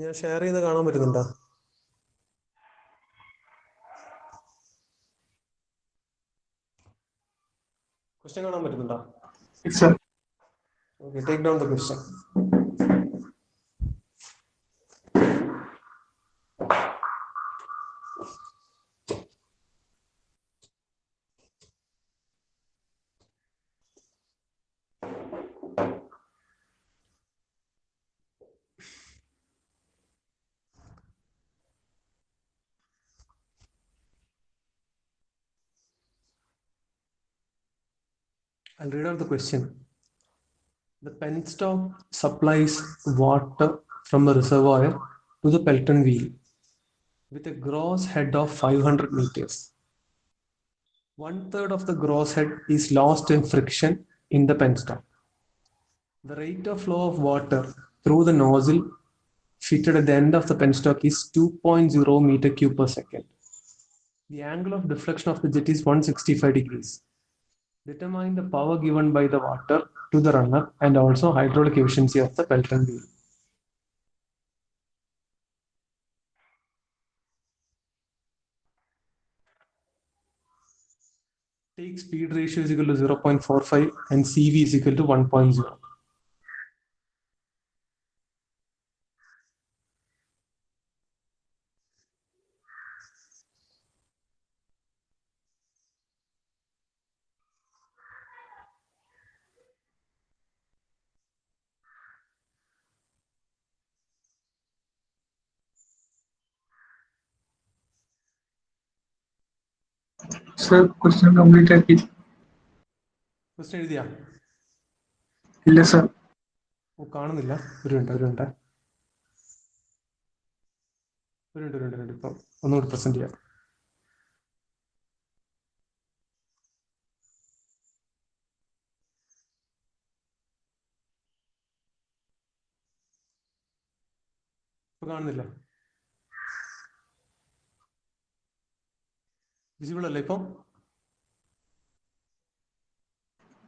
ഞാൻ ഷെയർ ചെയ്ത് കാണാൻ പറ്റുന്നുണ്ടോ? ക്വസ്റ്റ്യൻ കാണാൻ പറ്റുന്നുണ്ടോ? Sir. Okay, take down the question. I'll read out the question. The penstock supplies water from a reservoir to the Pelton wheel with a gross head of 500 meters. 1/3 of the gross head is lost in friction in the penstock. The rate of flow of water through the nozzle fitted at the end of the penstock is 2.0 meter cube per second. The angle of deflection of the jet is 165 degrees. Determine the power given by the water to the runner and also hydraulic efficiency of the Pelton wheel. Take speed ratio is equal to 0.45 and CV is equal to 1.0. Sir, question completed. Question എഴുതിയാ? ഇല്ല sir. കാണുന്നില്ല. ഒരു minute ഇപ്പം ഒന്നുകൂടി present ചെയ്യാം. ഇപ്പൊ കാണുന്നില്ല. Visible അല്ലേ ഇപ്പം?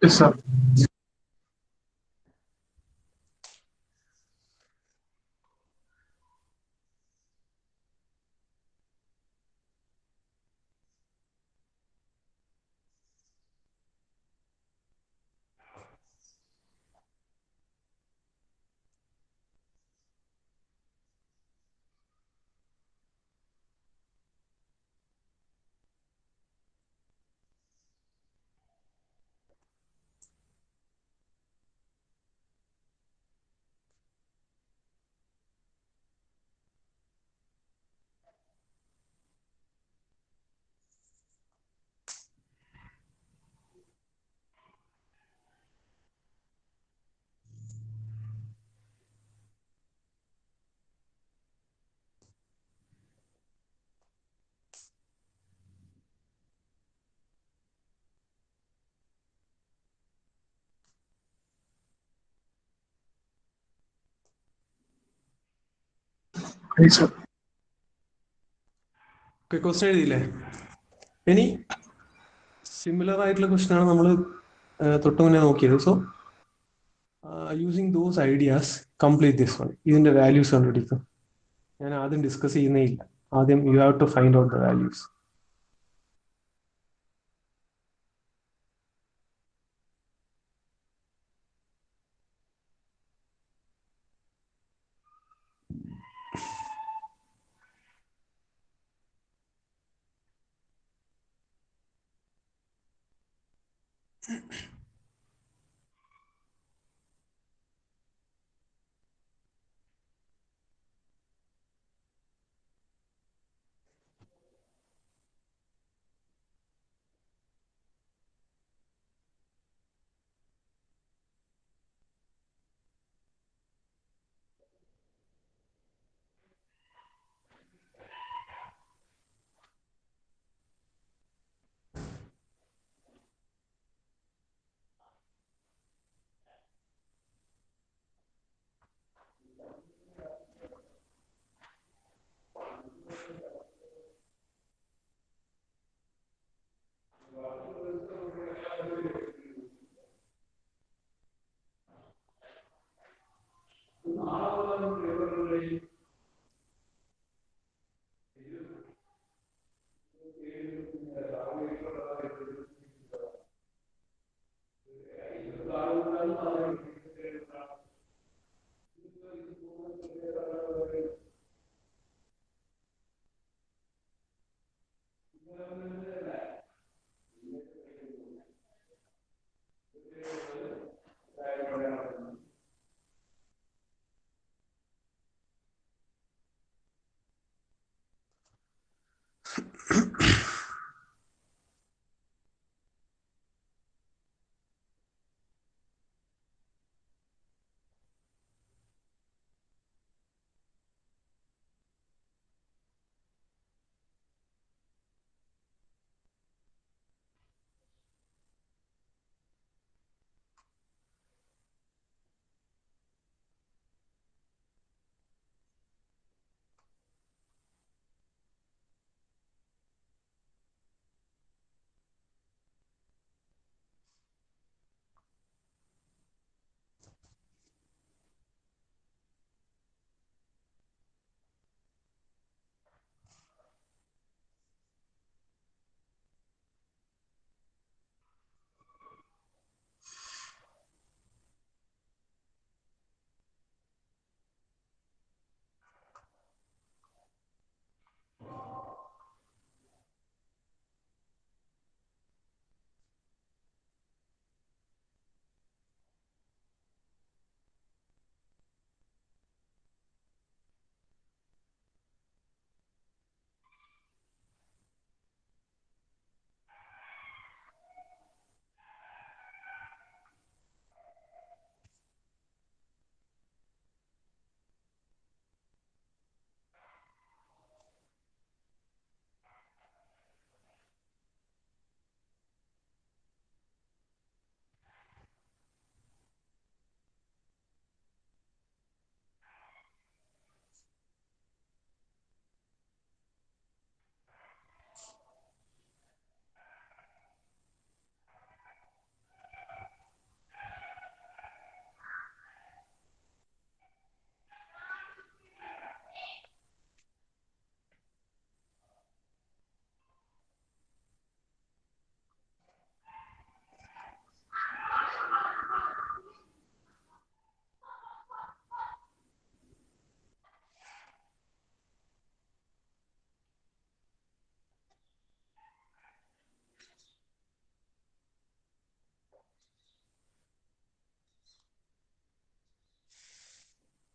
Yes, sir. Yes, sir. Question എഴുതിയില്ലേ? ഇനി സിമിലർ ആയിട്ടുള്ള ക്വസ്റ്റ്യൻ ആണ് നമ്മൾ തൊട്ട് മുന്നേ നോക്കിയത്. So using those ideas complete this one. ഇതിന്റെ വാല്യൂസ് കണ്ടുപിടിക്കും. ഞാൻ ആദ്യം ഡിസ്കസ് ചെയ്യുന്നേ ഇല്ല. ആദ്യം you have to find out the values.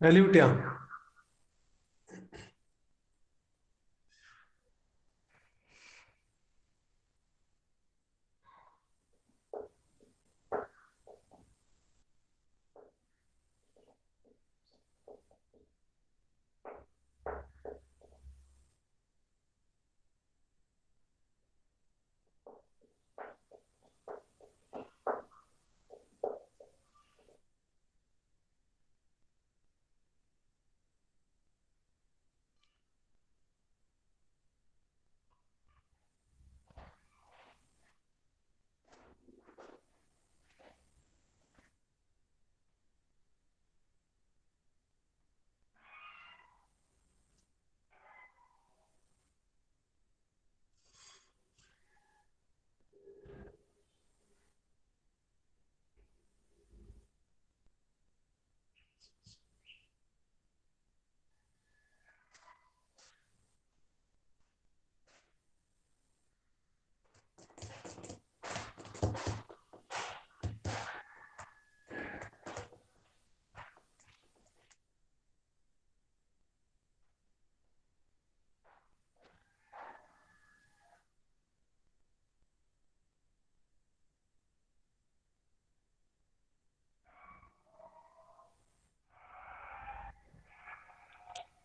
Value കിട്ടിയാ?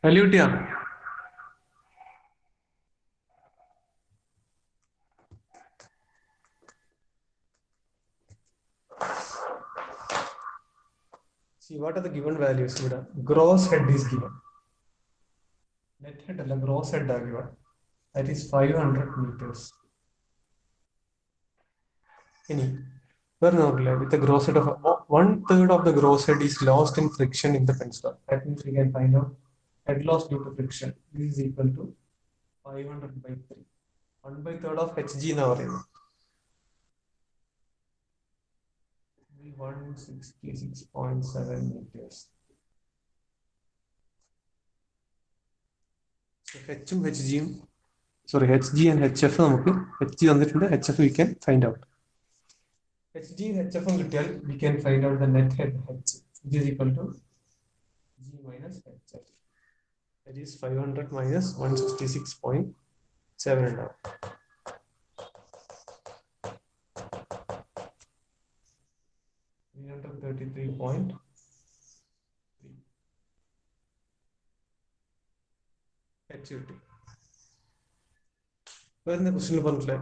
വാല്യൂ കിട്ടിയാ? See, what are the given values here? Gross head is given. Net head അല്ല, gross head are given. That is 500 meters. ഇനി വേറെ നോക്കില്ല, with the gross head of 1/3 of the gross head is lost in friction in the penstock. That means we can find out head loss due to friction. This is equal to 500/3. 1/3 of hg എന്ന് പറയുന്നത്. 166.7 meters. So H ഉം HG യും HG and HF നമുക്ക് HG തന്നിട്ടുണ്ട്, HF we can find out. HG and HF കിട്ടിയാൽ we can find out the net head H, which is equal to G minus HF. That is 500 minus 166.7 ഉണ്ടാവും. $333.3. H കിട്ടി. വേറെ question പറഞ്ഞിട്ടില്ല.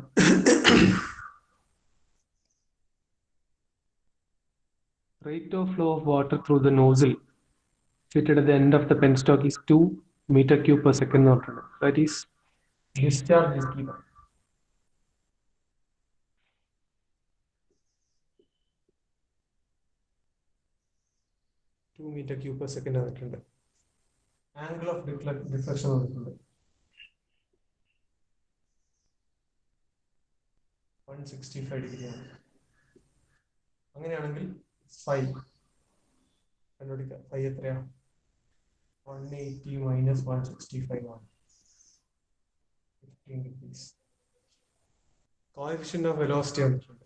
Rate of flow of water through the nozzle fitted at the end of the penstock is 2 meter cube per second. That is discharge is given. 2 meter cube per second. Angle of deflection 165 degree. അങ്ങനെയാണെങ്കിൽ 5 കണ്ടുപിടിക്കാം. 5 എത്രയാ? 180 minus 165 ആണ്. 15 degrees. Coefficient of velocity വന്നിട്ടുണ്ട്.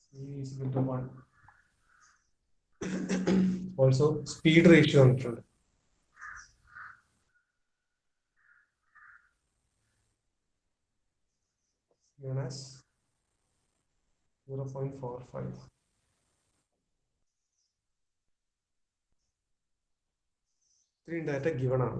C is equal to 1. Also speed ratio വന്നിട്ടുണ്ട്. Given as 0.45. ഇത്രയും data given ആണ്.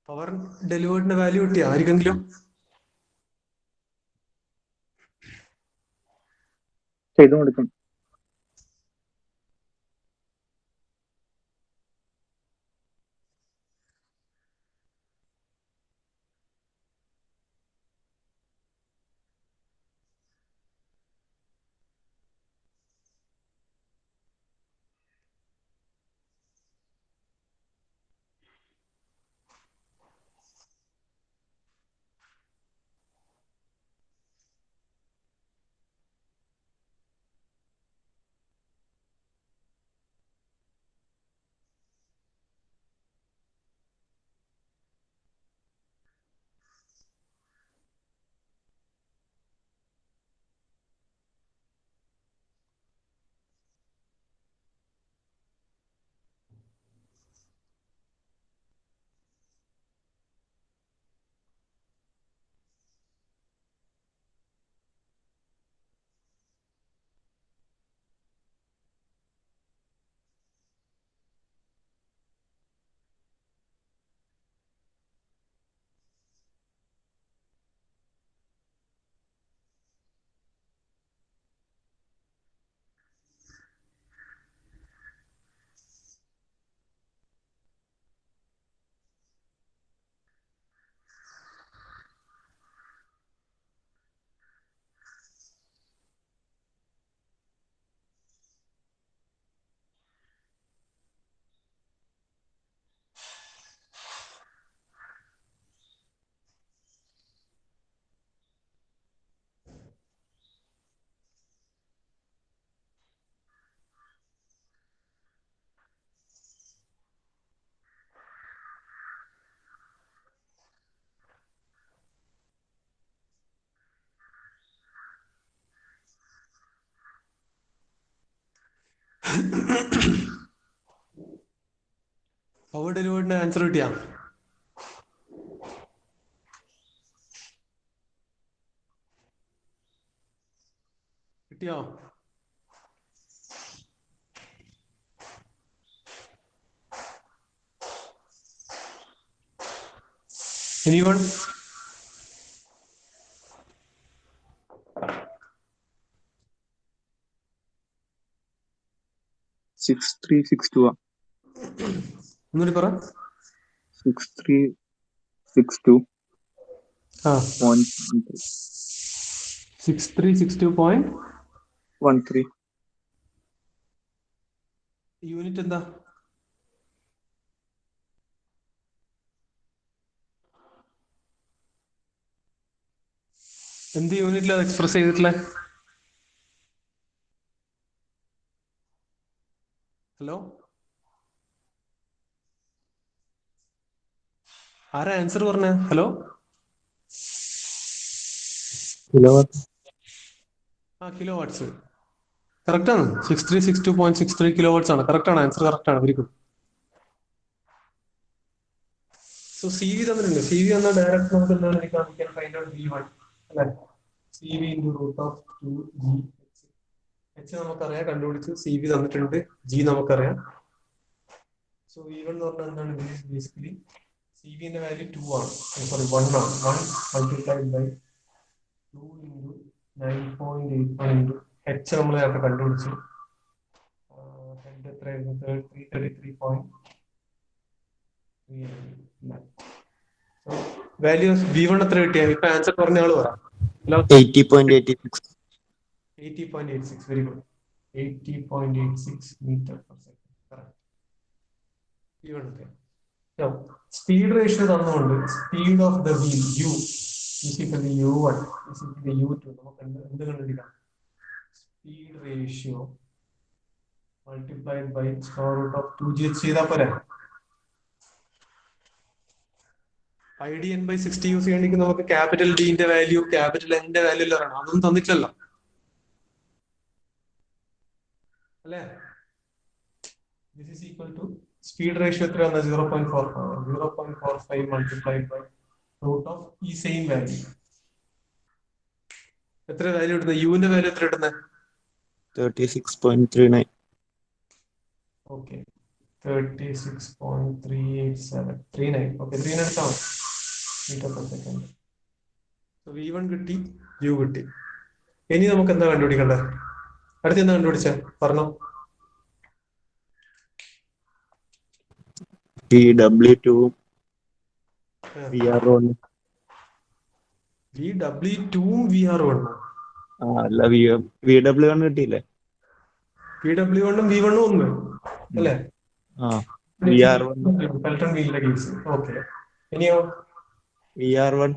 Power ഡെലിവേർഡിന്റെ value കിട്ടിയ ആർക്കെങ്കിലും? ചെയ്തു കൊടുക്കും. പവർ ഡെലിവേർഡിന്റെ ആൻസർ കിട്ടിയാ? കിട്ടിയോ? Anyone? 6362 ആ. ഒന്നുകൂടി പറ. 6362.13. ആ 6362.13 യൂണിറ്റ് എന്താ? എന്ത് യൂണിറ്റിലാണ് എക്സ്പ്രസ് ചെയ്തിട്ടുള്ളത്? ഹലോ, ആരാ ആൻസർ പറഞ്ഞ? Hello, kilowatt. Kilo watts correct ആണ്. 6362.63 കിലോ വാട്ട്സ് ആണ്. കറക്റ്റ് ആണ്, ആൻസർ കറക്റ്റ് ആണ്. Very good. So C V തന്നിട്ടുണ്ട്. സി വി എന്ന ഡയറക്റ്റ് നമുക്ക് എന്താണ് കാണിക്കാൻ? ഫൈൻഡ് ഔട്ട് V1 അല്ലെ? C V into root of 2G H നമുക്കറിയാം, കണ്ടുപിടിച്ചു. സി വി തന്നിട്ടുണ്ട്, ജി നമുക്കറിയാം. സോ V1 എന്ന് പറഞ്ഞാൽ എന്താണ്? ബേസിക്കലി സി വിന്റെ വാല്യൂ 2 ആണ്, സോറി 1 ആണ്. 1 multiplied by 2 into 9.81 into H നമ്മൾ നേരത്തെ കണ്ടുപിടിച്ചു. ഹെഡ് എത്രയായിരുന്നു? 333.3. വാല്യൂ V1 എത്ര കിട്ടിയ? ഇപ്പൊ ആൻസർ പറഞ്ഞ ആള് പറ. 80.86. 80.86. Very good. 80.86 metre per second. Speed ratio തന്നുകൊണ്ട് speed of the wheel U U1 U2 നമുക്ക് എന്ത് കണ്ടുപിടിക്കാം? Speed ratio multiplied by square root of 2G ചെയ്താൽ പോരെ? IDN/60 യൂസ് ചെയ്യണമെങ്കിൽ നമുക്ക് ക്യാപിറ്റൽ ഡിന്റെ വാല്യൂ ക്യാപിറ്റൽ എന്റെ വാല്യൂ എല്ലാം അറിയണം. അതൊന്നും തന്നിട്ടില്ലല്ലോ അല്ലേ? This is equal to speed ratio എത്ര വന്നത്? 0.45 മൾട്ടിപ്ലൈഡ് ബൈ റൂട്ട് ഓഫ് ഈ സെയിം വാല്യൂ. എത്ര വാല്യൂ ഇടുന്നത്? യുവിന്റെ വാല്യൂ എത്ര ഇടുന്നത്? 36.39. ഓക്കെ, 36.38739. ഓക്കെ, 3 എടുത്താൽ മീറ്റർ പെർ സെക്കൻഡ്. V1 കിട്ടി, U കിട്ടി. ഇനി നമുക്ക് എന്താ കണ്ടുപിടിക്കേണ്ടത്? അടുത്ത് എന്താ കണ്ടുപിടിച്ച പറഞ്ഞോ? VW2 VR1. VW2 VR1 അല്ല, VW1 കിട്ടിയില്ലേ? VW1 V1 ഒന്ന് അല്ലേ? VR1. Pelton വീലിന്റെ case. ഓക്കെ, ഇനിയോ? VR1.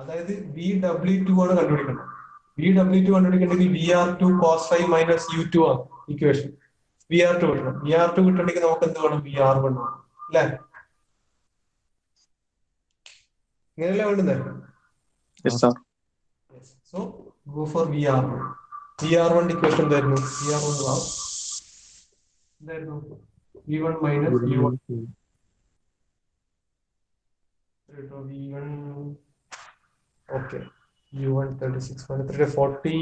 അതായത് VW2 ആണ് കണ്ടുപിടിക്കേണ്ടത്. VW2 കണ്ടുപിടിക്കേണ്ടെങ്കിൽ VR2 cos 5 minus U2 ആണ് ഇക്വേഷൻ. VR2 കിട്ടണം. VR2 കിട്ടണമെങ്കിൽ നമുക്ക് എന്ത് വേണം? VR1 വേണം അല്ലേ? ഇങ്ങനെയല്ലേ വേണ്ടുന്നത്? So go for VR1. VR1 equation എന്തായിരുന്നു? VR1 എന്തായിരുന്നു? V1 minus U1. V1 okay, U1 36 40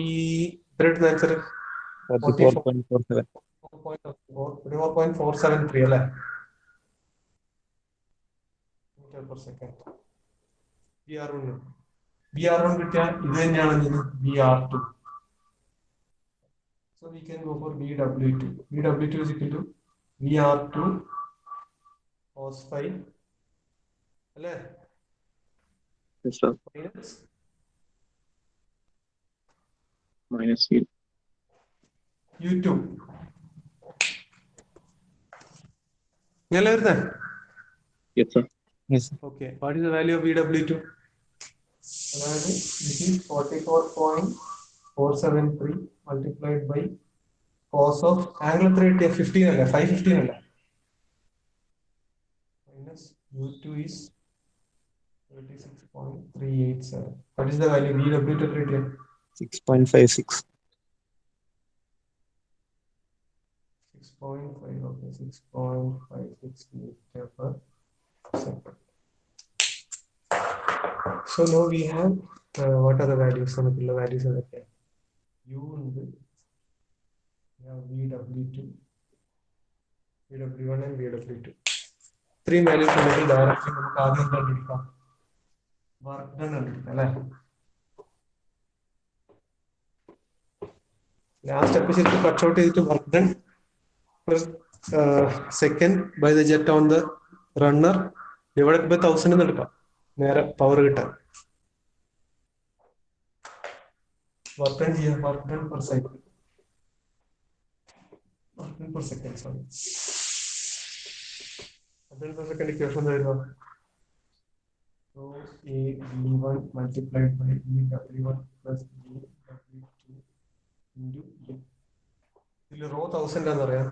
answer 44.47. 44.473 അല്ലേ? Metre per second. VR1 കിട്ടിയാൽ ഇത് തന്നെയാണ് VR2. So we can go for VW2. VW2 is equal to VR2 cos 5 അല്ലേ? Minus U2. ഇങ്ങനെ വരുന്നേ? Yes, sir. Yes. Okay, what is the value of VW2? അതായത് this is 44.473 multiplied by cos of angle എത്ര കിട്ടിയ? 15 അല്ലേ? 515 അല്ലേ? Minus U2 is 36.387. What is the value? VW2 എത്ര കിട്ടിയ? 6.56. 6.5. Okay, 6.56 meter per second. So now we have what are the values? Some of the values are there. U and we have VW2, VW1 and VW2. Three values നമുക്ക് directly നമുക്ക് ആദ്യം കണ്ടുപിടിക്കാം. Work done കണ്ടുപിടിക്കാം അല്ലേ? Last step ശരിക്കും cut out ചെയ്തിട്ട് work done per second by the jet on the runner divided by 1000 എന്ന് എടുക്കാം നേരെ പവർ കിട്ടാൻ. വർക്ക് ഡൺ ചെയ്യാം. Work done per cycle, work done per second, sorry, work done per second equation എന്താ വരുക? So A V1 multiplied by E W1 plus E W2 into E. ഇതിൽ raw 1000 ആണെന്ന് അറിയാം.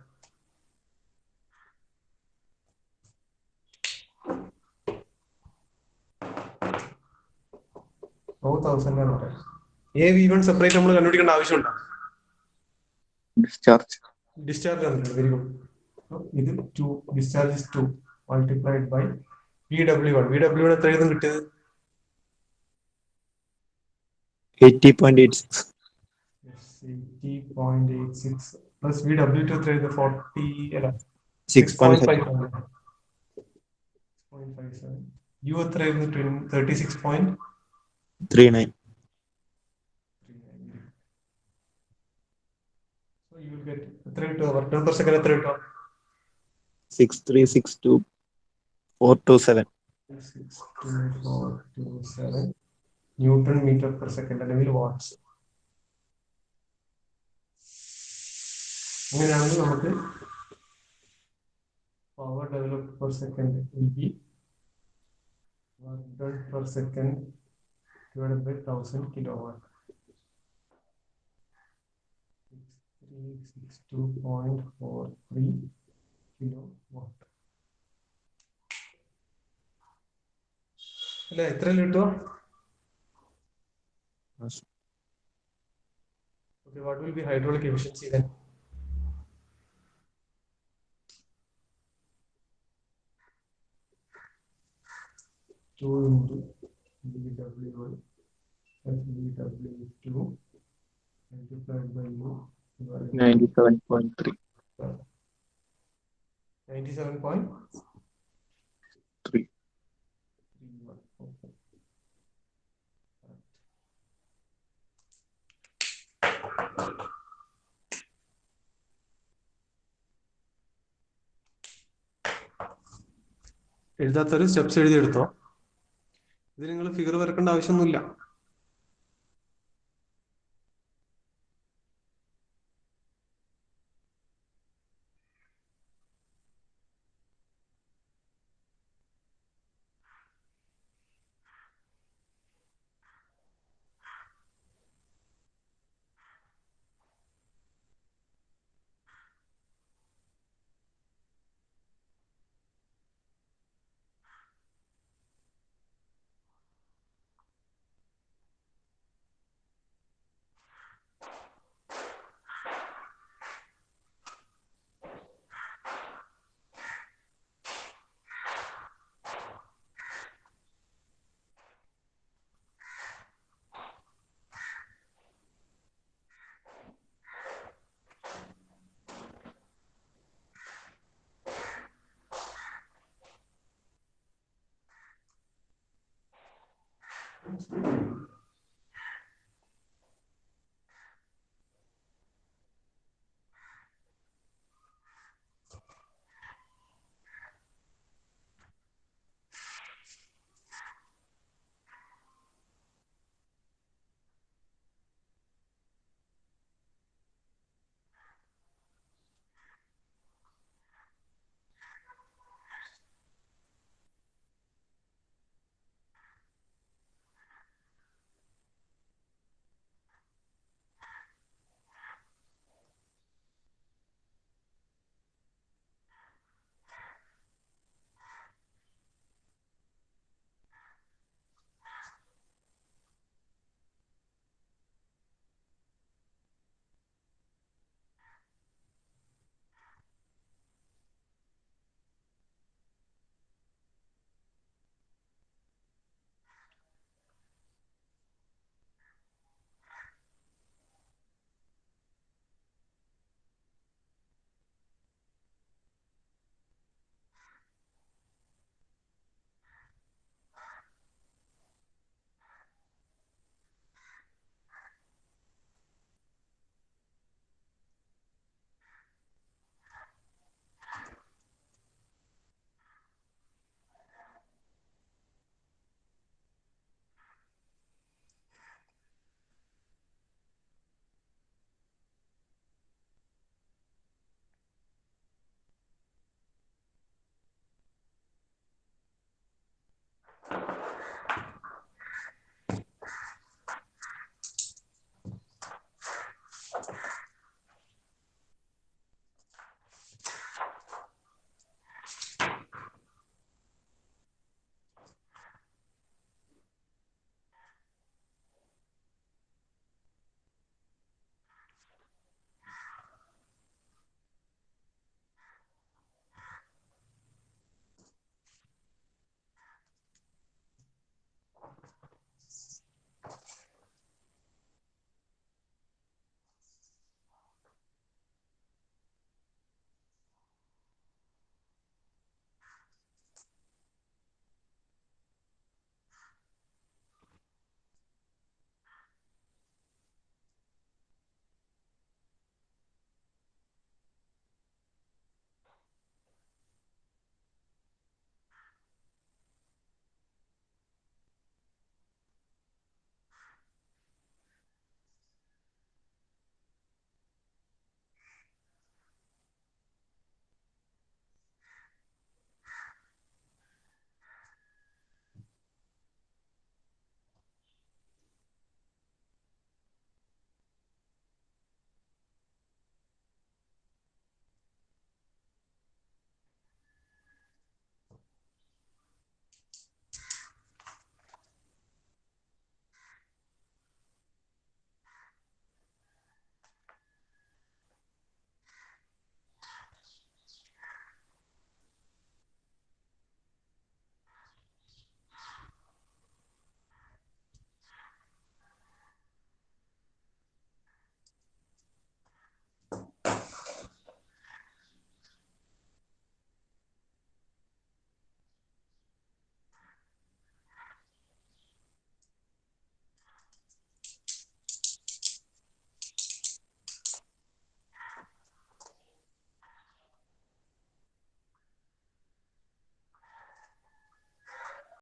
റോ 1000 ആണെന്ന് പറയാം. A V1 separate നമ്മൾ കണ്ടുപിടിക്കേണ്ട ആവശ്യമുണ്ടോ? Discharge. Discharge ആണ്. Very good. ഇത് 2 discharge is 2 multiplied by VW1. VW1 എത്രയായിരുന്നു കിട്ടിയത്? 80.86. 80.86 പ്ലസ് VW2 എത്രയായിരുന്നു? 40 അല്ല 6.5. 6.57. U എത്രയായിരുന്നു? 36.39. 39. So you will get എത്ര കിട്ടുക? വർക്ക് ഡൺ പെർ സെക്കൻഡ് എത്ര കിട്ടുക? 6362427. 62427 ന്യൂട്ടൺ മീറ്റർ പെർ സെക്കൻഡ് അല്ലെങ്കിൽ വാട്ട്സ്. അങ്ങനെയാണെങ്കിൽ നമുക്ക് power developed per second will be work done per second divided by 1000 kilowatt. 6362.43 kilowatt. അല്ലേ? എത്ര കിട്ടുക? Okay, what will be hydraulic efficiency then? Two into VW1 plus VW2 multiplied by U. 97.3. 97.3. Okay. എഴുതാത്തൊരു steps എഴുതിയെടുത്തോ. ഇത് നിങ്ങൾ figure വരക്കേണ്ട ആവശ്യമൊന്നുമില്ല.